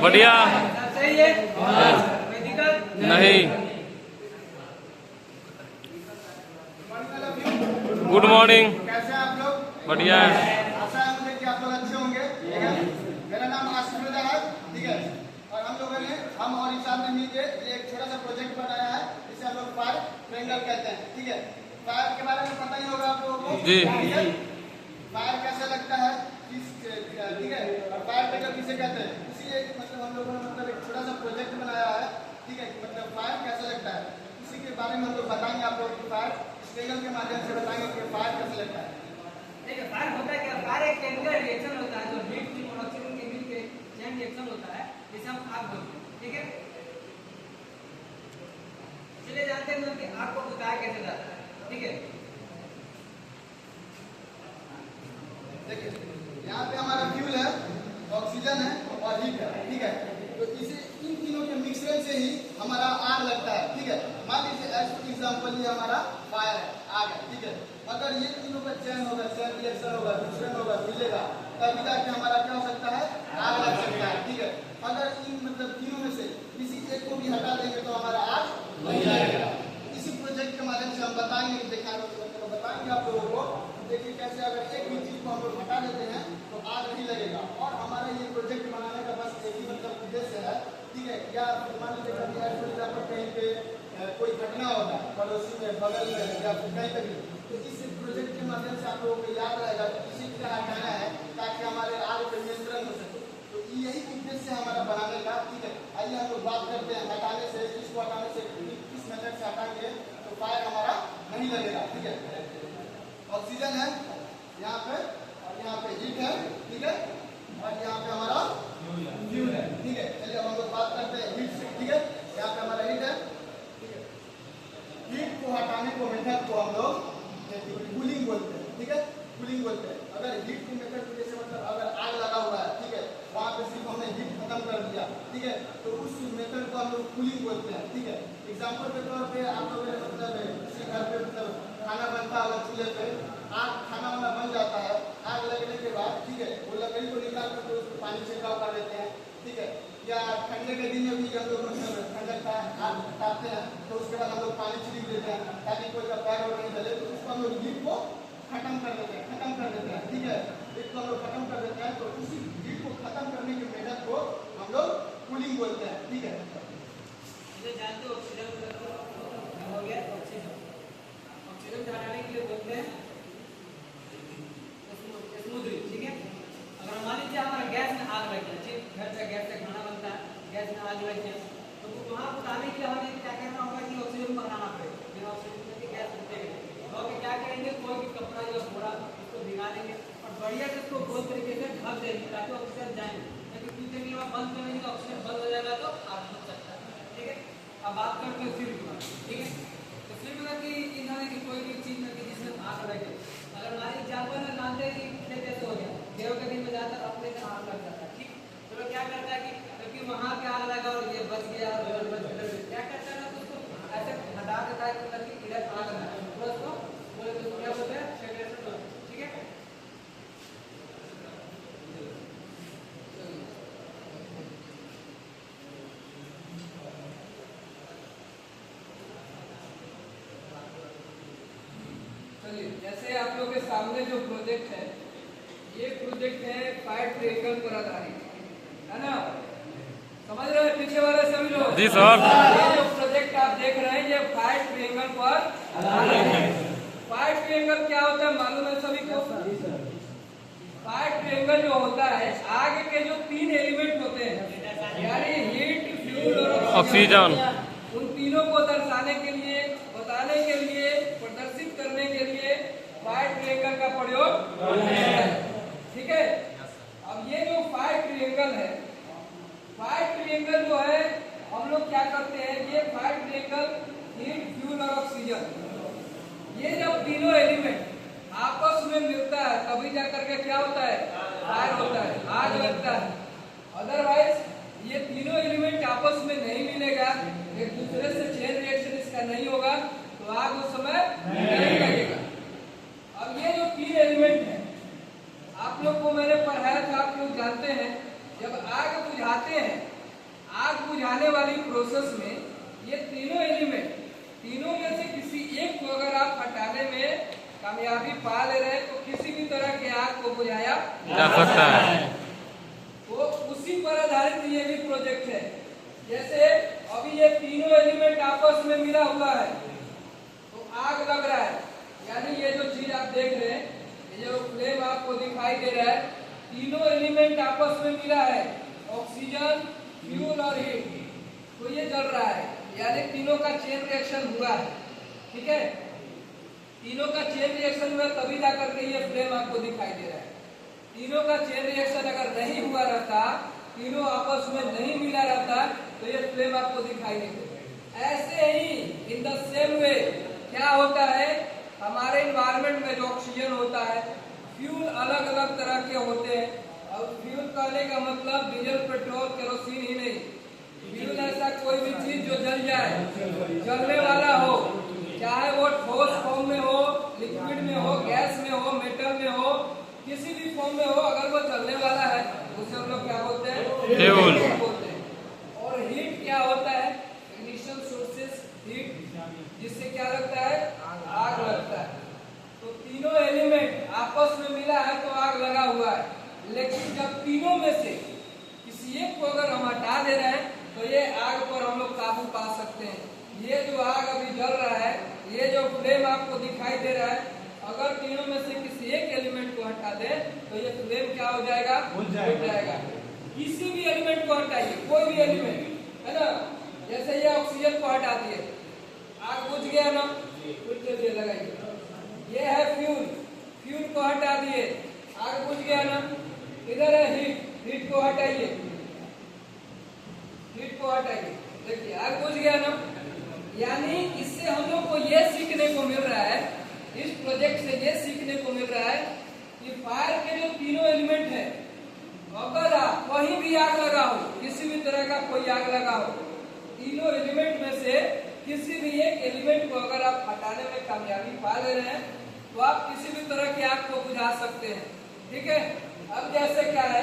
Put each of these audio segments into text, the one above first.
बढ़िया सही है, कोई दिक्कत नहीं। Good morning. कैसे हैं आप लोग? बढ़िया है। आशा है मुझे कि आप लोग अच्छे होंगे। ठीक है, मेरा नाम आसिफ रजा है। ठीक है, और हम लोगों ने हम और इंसान ने मिलकर ये एक छोटा सा प्रोजेक्ट बनाया है जिसे हम लोग फायर ट्रायंगल कहते हैं। ठीक है, फायर के बारे में पता ही होगा आप लोगों को। जी। ठीक है, फायर कैसे लगता है, ठीक है, और फायर ट्रायंगल किसे कहते हैं, इसीलिए मतलब हम लोगों ने मतलब एक छोटा सा प्रोजेक्ट बनाया है। ठीक है, मतलब फायर कैसे लगता है इसी के बारे में हम लोग बताएंगे आप लोगों को। फायर ट्रायंगल के माध्यम से बताएंगे कि फायर कैसे लगता है। देखिए, फायर होता है क्या? फायर एक केमिकल रिएक्शन होता है जो हीट और ऑक्सीजन के मिलकर चेन रिएक्शन होता है, जिसे हम आग बोलते हैं। ठीक है, चलिए जानते हैं कि आग को बुझाया कैसे जाता है। ठीक है, देखिए यहाँ पे हमारा फ्यूल है, ऑक्सीजन है और हीट है। ठीक है, तो इसे इन तीनों के मिश्रण से ही हमारा आग लगता है। ठीक है, मान लीजिए एज एग्जाम्पल ये हमारा फायर है, आग है। ठीक है, अगर ये तीनों का चयन होगा, चयन रिएक्शन होगा, मिश्रण होगा, मिलेगा, तभी जाके हमारा क्या हो सकता है, आग लग सकता है। ठीक है, अगर इन मतलब तीनों में से किसी एक को भी हटा देंगे तो हमारा आग नहीं लगेगा। इसी प्रोजेक्ट के माध्यम से हम बताएंगे, बताएंगे आप लोगों को। देखिए कैसे अगर एक भी चीज को हम लोग हटा देते हैं तो आग नहीं लगेगा। और हमारा ये प्रोजेक्ट बनाने का बस एक ही मतलब उद्देश्य है। ठीक है, या मान लीजिए कहीं पे कोई घटना होगा पड़ोसी में, बगल में, या फिर कहीं पे भी, तो इस प्रोजेक्ट के माध्यम से आप लोगों को याद रहेगा कि किसी को हटाना है ताकि हमारे आग पर नियंत्रण हो सके। तो यही उद्देश्य है हमारा बनाने का। ठीक है, आइए हम लोग बात करते हैं हटाने से, इसको हटाने से किस मेथड से हटाएंगे तो फायर हमारा नहीं लगेगा। ठीक है, ऑक्सीजन है यहाँ पे और यहाँ पे हीट है। ठीक है, और यहाँ पे हमारा फ्यूल है। ठीक है, चलिए अब हम लोग बात करते हैं हीट से। ठीक है, यहाँ पे हमारा हीट है। ठीक है, हीट को हटाने को मेथड को हम लोग कूलिंग बोलते हैं। ठीक है, कूलिंग बोलते हैं। अगर हीट के मेथड जैसे मतलब अगर आग लगा हुआ है, ठीक है, वहाँ पे सिर्फ हमने हीट खत्म कर दिया। ठीक है, तो उस मेथड को हम लोग कूलिंग बोलते हैं। ठीक है, एग्जाम्पल के तौर पे आप लोगों ने मतलब किसी घर पे मतलब खाना बनता होगा चूल्हे पे, आग खाना वाना बन जाता है, आग लगने के बाद ठीक है वो लकड़ी को निकाल कर तो उसको पानी छिड़काव कर देते हैं। ठीक है, या ठंडे के दिन में भी हम लोग मतलब ठंडक का आग हटाते हैं तो उसके बाद हम लोग पानी छिड़क देते हैं ताकि कोई का पैर और नहीं जले। तो उसको हम लोग हीट को खत्म कर देते हैं। ठीक है, हीट को हम लोग खत्म कर देते हैं। तो उसी हीट को खत्म करने के मेथड को हम लोग कूलिंग बोलते हैं। ठीक है, जानते हो ऑक्सीजन हो गया, ऑक्सीजन हटाने के लिए बोलते हैं स्मूथली। ठीक है, अगर मान लीजिए हमारा गैस में आग लग गया, ठीक, घर से गैस से खाना बनता है, गैस में आग लग गया, तो वहाँ बुझाने के लिए हमें क्या करना होगा कि ऑक्सीजन बनाना पड़ेगा। बिना ऑक्सीजन के गैस बुझेगा तो क्या करेंगे, कोई भी कपड़ा जो थोड़ा उसको भिगा देंगे और बढ़िया से उसको बहुत तरीके से ढक देंगे ताकि ऑक्सीजन जाए। लेकिन कुछ देर के बाद बंद कर देंगे तो ऑक्सीजन बंद हो जाएगा तो आग लग सकता है। ठीक है, अब बात करते हैं फ्यूल की बात। ठीक है, तो फ्यूल मतलब कि इन्होंने की कोई भी चीज में जिसमें आग लगे, अगर हमारे एग्जाम्पल में जानते हैं कि खेत कैसे हो गया, गेहूं के दिन में जाकर अपने से आग लग जाता है। ठीक, तो लोग क्या करता है कि क्योंकि वहां पे आग लगा और ये बच गया, क्या करता है ना, तो उसको ऐसे हटा देता है कि इधर आग लगा तो उसको क्या बोलते हैं, सेपरेशन बोलते हैं। ठीक है, जैसे आप लोग के सामने जो प्रोजेक्ट है, ये प्रोजेक्ट है फायर ट्रायंगल पर आधारित, है ना? समझ रहे हैं पीछे वाले सभी लोग? जी सर। ये जो प्रोजेक्ट आप देख रहे हैं ये फायर ट्रायंगल पर आधारित है। फायर ट्रायंगल क्या होता है मालूम है सभी को? फायर ट्रायंगल जो होता है, आग के जो 3 एलिमेंट होते हैं यानी हीट, फ्यूल और ऑक्सीजन, उन तीनों को दर्शाने के लिए, बताने के लिए, प्रदर्शित करने के लिए फायर ट्रायंगल का प्रयोग होता है। ठीक है, अब ये जो फायर ट्रायंगल है, फायर ट्रायंगल जो है हम लोग क्या करते हैं, ये फायर ट्रायंगल हीट, फ्यूल और ऑक्सीजन, ये जब तीनों एलिमेंट आपस में मिलता है तभी जाकर के क्या होता है, फायर होता है, आग लगता है। अदरवाइज ये तीनों एलिमेंट आपस में नहीं मिलेगा, एक दूसरे से चेन रिएक्शन इसका नहीं होगा तो आग उस समय नहीं लगेगा। अब ये जो 3 एलिमेंट है आप लोग को मैंने पढ़ाया था, आप लोग जानते हैं जब आग बुझाते हैं, आग बुझाने वाली प्रोसेस में ये तीनों एलिमेंट, तीनों में से किसी एक को अगर आप हटाने में कामयाबी पा ले रहे हैं तो किसी भी तरह के आग को बुझाया जा सकता है। तो उसी पर आधारित ये भी प्रोजेक्ट है। जैसे अभी ये तीनों एलिमेंट आपस में मिला हुआ है तो आग लग रहा है, यानी ये जो चीज आप देख रहे हैं, ये जो फ्लेम आपको दिखाई दे रहा है, तीनों एलिमेंट आपस में मिला है, ऑक्सीजन, फ्यूल और हीट, तो ये जल रहा है, यानी तीनों का चेन रिएक्शन हुआ है। ठीक है, तीनों का चेन रिएक्शन हुआ तभी जाकर के ये फ्लेम आपको दिखाई दे रहा है। तीनों का चेन रिएक्शन अगर नहीं हुआ रहता, तीनों आपस में नहीं मिला रहता, तो ये फ्लेम आपको दिखाई नहीं देता। ऐसे ही इन द सेम वे क्या होता है, हमारे इन्वायरमेंट में जो ऑक्सीजन होता है, फ्यूल अलग अलग तरह के होते हैं। और फ्यूल कहने का मतलब डीजल, पेट्रोल, केरोसिन ही नहीं, फ्यूल ऐसा कोई भी चीज जो जल जाए, जलने वाला हो, चाहे वो ठोस फॉर्म में हो, लिक्विड में हो, गैस में हो, मेटल में हो, किसी भी फॉर्म में हो, अगर वो जलने वाला है उसे हम लोग क्या बोलते हैं, फ्यूल बोलते हैं। और हीट क्या होता है, इग्निशन सोर्सेस हीट, जिससे क्या लगता है, आग लगता है। तो तीनों एलिमेंट आपस में मिला है तो आग लगा हुआ है, लेकिन जब तीनों में से किसी एक को अगर हम हटा दे रहे हैं तो ये आग पर हम लोग काबू पा सकते हैं। ये जो आग अभी जल रहा है, ये जो फ्लेम आपको दिखाई दे रहा है, अगर तीनों में से किसी एक एलिमेंट को हटा दे तो ये फ्लेम क्या हो जाएगा, बुझ जाएगा। किसी भी एलिमेंट को हटाइए, कोई भी एलिमेंट है ना, जैसे ये ऑक्सीजन को हटा दिए, आग बुझ गया ना, कुछ लगाइए। ये है फ्यूल, फ्यूल को हटा दिए, आग बुझ गया ना। इधर है हीट, हीट को हटाइए, हीट को हटाइए, देखिए आग बुझ गया ना। यानी इससे हम लोग को ये सीखने को मिल रहा है, इस प्रोजेक्ट से ये सीखने को मिल रहा है कि फायर के जो तीनों एलिमेंट है, अगर आप कहीं भी आग लगाओ, किसी भी तरह का कोई आग लगाओ, तीनों एलिमेंट में से किसी भी एक एलिमेंट को अगर आप हटाने में कामयाबी पा ले रहे हैं तो आप किसी भी तरह की आग को बुझा सकते हैं। ठीक है, अब जैसे क्या है,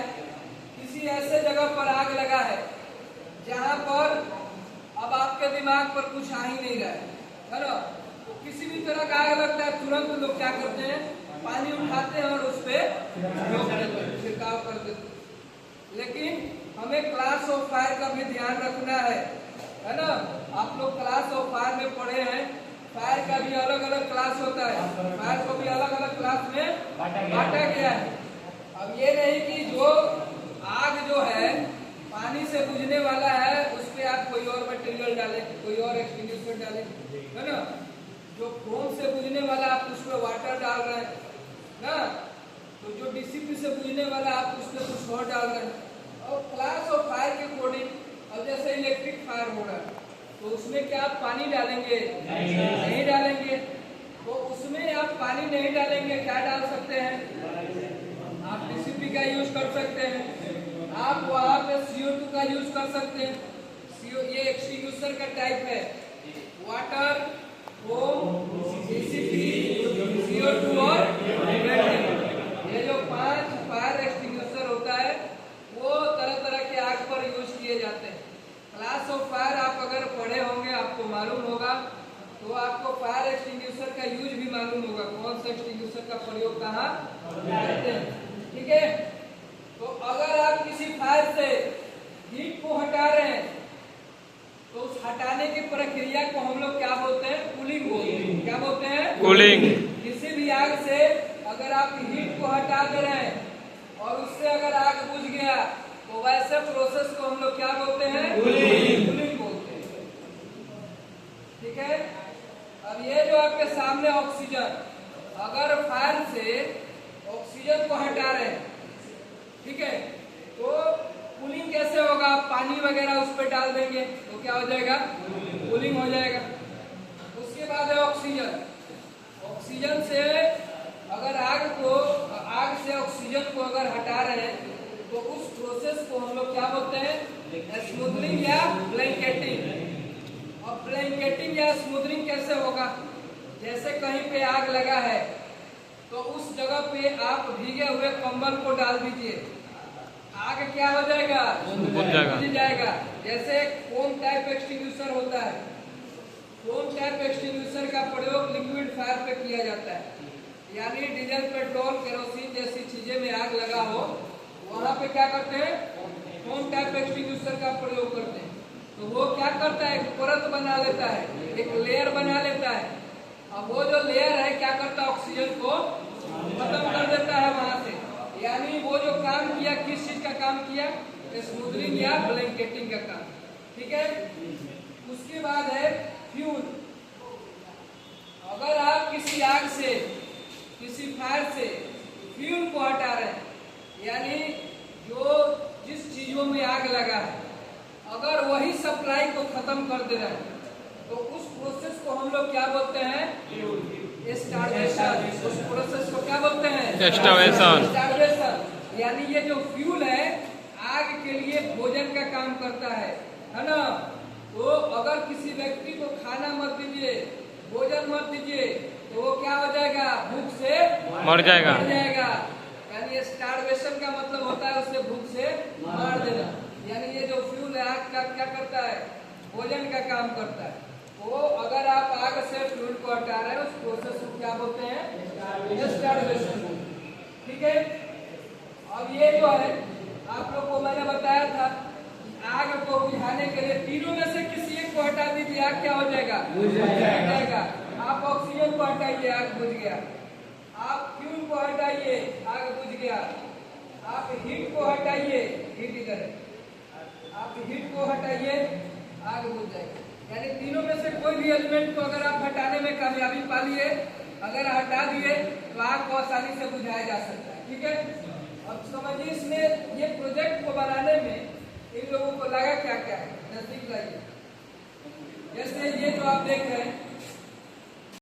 किसी ऐसे जगह पर आग लगा है जहां पर अब आपके दिमाग पर कुछ आ ही नहीं रहा है ना, तो किसी भी तरह का आग लगता है, तुरंत लोग क्या करते हैं, पानी उठाते हैं और उस पर छिड़काव कर देते हैं। लेकिन हमें क्लास ऑफ फायर का भी ध्यान रखना है ना। आप लोग क्लास ऑफ फायर में पढ़े हैं, फायर का भी अलग अलग क्लास होता है, फायर को भी अलग अलग क्लास में बांटा गया है। अब ये नहीं कि जो आग जो है पानी से बुझने वाला है उस पे आप कोई और मटेरियल डालें, कोई और एक्सटिंग्विशर डालें, है ना। जो फोम से बुझने वाला आप उस पर वाटर डाल रहे हैं ना, तो जो डीसीपी से बुझने वाला आप उस पर कुछ और डाल रहे हैं। और क्लास ऑफ फायर के अकॉर्डिंग, अब जैसे इलेक्ट्रिक फायर हो रहा है तो उसमें क्या आप पानी डालेंगे, नहीं डालेंगे। तो उसमें आप पानी नहीं डालेंगे, क्या डाल सकते हैं, आप डीसीपी का यूज कर सकते हैं, आप वहां पे CO2 का यूज कर सकते हैं। ये एक्सटिंग्विशर का टाइप है, वाटर, फोम, डीसीपी, CO2 और ये जो 5 फायर एक्सटिंग्विशर होता है वो तरह तरह के आग पर यूज किए जाते हैं। क्लास ऑफ फायर आप अगर पढ़े होंगे, आपको मालूम होगा, तो आपको फायर एक्सटिंग्विशर का यूज भी मालूम होगा, कौन सा एक्सटिंग्विशर का प्रयोग कहाँ करते हैं। ठीक है, तो अगर आप किसी फायर से हीट को हटा रहे हैं तो उस हटाने की प्रक्रिया को हम लोग क्या बोलते हैं, कूलिंग बोलते हैं। क्या बोलते हैं, कूलिंग। किसी भी आग से अगर आप हीट को हटा दे रहे हैं और उससे अगर आग बुझ गया तो वैसे प्रोसेस को हम लोग क्या बोलते हैं, कूलिंग बोलते हैं। ठीक है, अब ये जो आपके सामने ऑक्सीजन, अगर फायर से ऑक्सीजन को हटा रहे हैं, ठीक है, तो कूलिंग कैसे होगा, पानी वगैरह उस पर डाल देंगे तो क्या हो जाएगा, कूलिंग हो जाएगा। उसके बाद है ऑक्सीजन, ऑक्सीजन से अगर आग से ऑक्सीजन को अगर हटा रहे हैं तो उस प्रोसेस को हम लोग क्या बोलते हैं, स्मूथनिंग या ब्लैंकेटिंग। अब ब्लैंकेटिंग या स्मूथनिंग कैसे होगा, जैसे कहीं पे आग लगा है तो उस जगह पे आप भीगे हुए कंबल को डाल दीजिए, आग क्या हो जाएगा? बुझ जाएगा। बुझ जाएगा। जैसे फोम टाइप एक्सटिंग्विशर होता है, फोम टाइप एक्सटिंग्विशर का प्रयोग लिक्विड फायर पे किया जाता है, यानी डीजल, पेट्रोल, केरोसिन जैसी चीजें में आग लगा हो, वहां पे क्या करते हैं? फोम टाइप एक्सटिंग्विशर का प्रयोग करते हैं। तो वो क्या करता है? एक परत बना लेता है, एक लेयर बना लेता है। अब वो जो लेयर है क्या करता है? ऑक्सीजन को खत्म कर देता है वहां से। यानी वो जो काम किया, किस चीज का काम किया? स्मूथनिंग या ब्लैंकेटिंग का काम। ठीक है। उसके बाद है फ्यूल। अगर आप किसी आग से, किसी फायर से फ्यूल को हटा रहे हैं, यानी जो जिस चीजों में आग लगा है, अगर वही सप्लाई को खत्म कर दे रहे हैं, तो उस प्रोसेस को हम लोग क्या बोलते हैं? स्टार्वेशन। उस प्रोसेस को क्या बोलते हैं? स्टार्वेशन। यानी ये जो फ्यूल है आग के लिए भोजन का काम करता है ना? तो अगर किसी व्यक्ति को खाना मत दीजिए, भोजन मत दीजिए, तो वो क्या हो जाएगा? भूख से मर जाएगा। यानी स्टार्वेशन का मतलब होता है उसे भूख से मार देना। यानी ये जो फ्यूल है आग का क्या करता है? भोजन का काम करता है। तो अगर आप आग से फ्यूल को हटा रहे हैं, उस प्रोसेस को क्या बोलते हैं? स्टार्वेशन। ठीक है। अब ये जो है आप लोग को मैंने बताया था, आग को बुझाने के लिए तीनों में से किसी एक को हटा दीजिए, आग क्या हो जाएगा? बुझ जाएगा। आप ऑक्सीजन को हटाइए, आग बुझ गया। आप फ्यूल को हटाइए, आग बुझ गया। आप हीट को हटाइए, हीट इधर है, आप हीट को हटाइए, आग बुझ जाएगी। यानी तीनों में से कोई भी एलिमेंट को अगर आप हटाने में कामयाबी पा लिए, अगर हटा दिए, तो आग को आसानी से बुझाया जा सकता है। ठीक है। अब समझिए इसमें ये प्रोजेक्ट को बनाने में इन लोगों को लगा क्या क्या है, नजदीक लाइए। जैसे ये जो आप देख रहे हैं